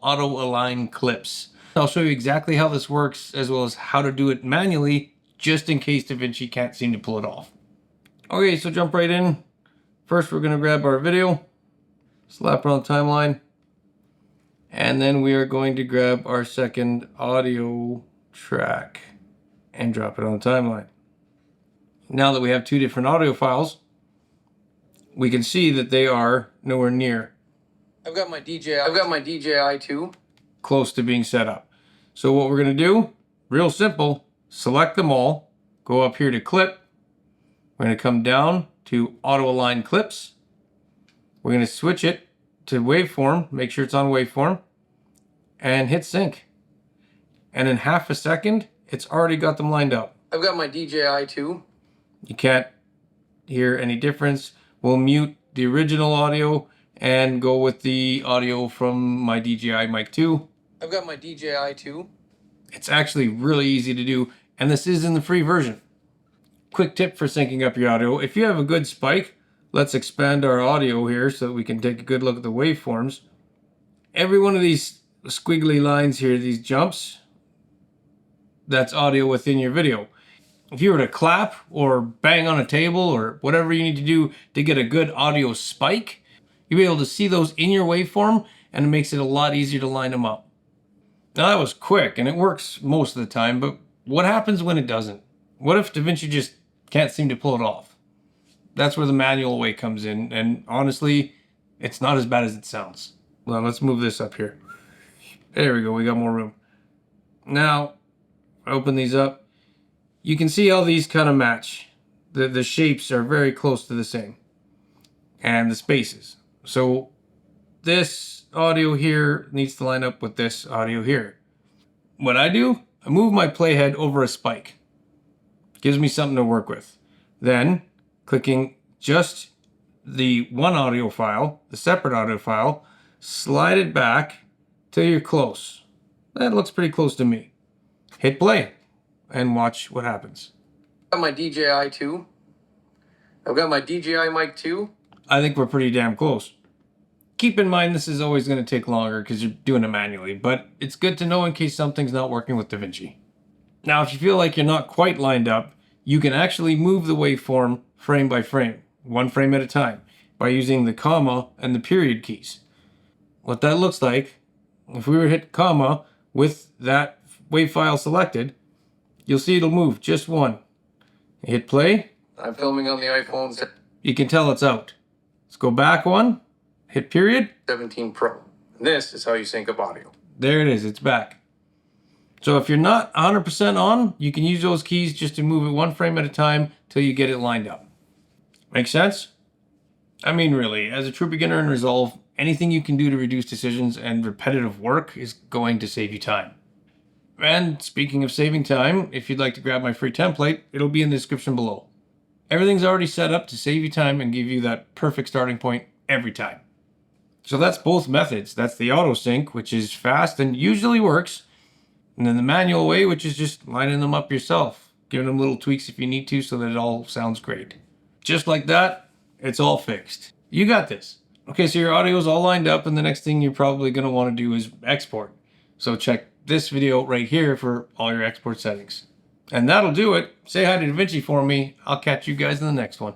auto align clips. I'll show you exactly how this works as well as how to do it manually just in case DaVinci can't seem to pull it off. Okay, so jump right in. First, we're going to grab our video, slap it on the timeline, and then we are going to grab our second audio track and drop it on the timeline. Now that we have two different audio files, we can see that they are nowhere near. I've got my DJI too, close to being set up. So what we're going to do, real simple, select them all, go up here to clip. We're going to come down to auto align clips. We're going to switch it to waveform, make sure it's on waveform, and hit sync. And in half a second, it's already got them lined up. I've got my DJI too. You can't hear any difference. We'll mute the original audio and go with the audio from my DJI Mic 2. I've got my DJI too. It's actually really easy to do, and this is in the free version. Quick tip for syncing up your audio. If you have a good spike, let's expand our audio here so that we can take a good look at the waveforms. Every one of these squiggly lines here, these jumps, that's audio within your video. If you were to clap or bang on a table or whatever you need to do to get a good audio spike, you'll be able to see those in your waveform, and it makes it a lot easier to line them up. Now that was quick and it works most of the time, but what happens when it doesn't? What if DaVinci just can't seem to pull it off? That's where the manual way comes in, and honestly, it's not as bad as it sounds. Well, let's move this up here. There we go, we got more room. Now, open these up. You can see how these kind of match. The shapes are very close to the same. And the spaces. So this audio here needs to line up with this audio here. What I do, I move my playhead over a spike. Gives me something to work with. Then, clicking just the one audio file, the separate audio file, slide it back till you're close. That looks pretty close to me. Hit play and watch what happens. I've got my DJI too. I've got my DJI Mic 2. I think we're pretty damn close. Keep in mind this is always going to take longer because you're doing it manually, but it's good to know in case something's not working with DaVinci. Now, if you feel like you're not quite lined up, you can actually move the waveform frame by frame, one frame at a time, by using the comma and the period keys. What that looks like, if we were to hit comma with that wave file selected, you'll see it'll move just one. Hit play. I'm filming on the iPhone. You can tell it's out. Let's go back one, hit period. 17 Pro. This is how you sync up audio. There it is, it's back. So if you're not 100% on, you can use those keys just to move it one frame at a time till you get it lined up. Make sense? I mean, really, as a true beginner in Resolve, anything you can do to reduce decisions and repetitive work is going to save you time. And speaking of saving time, if you'd like to grab my free template, it'll be in the description below. Everything's already set up to save you time and give you that perfect starting point every time. So that's both methods. That's the auto sync, which is fast and usually works. And then the manual way, which is just lining them up yourself, giving them little tweaks if you need to so that it all sounds great. Just like that, it's all fixed. You got this. Okay, so your audio is all lined up, and the next thing you're probably going to want to do is export. So check this video right here for all your export settings. And that'll do it. Say hi to DaVinci for me. I'll catch you guys in the next one.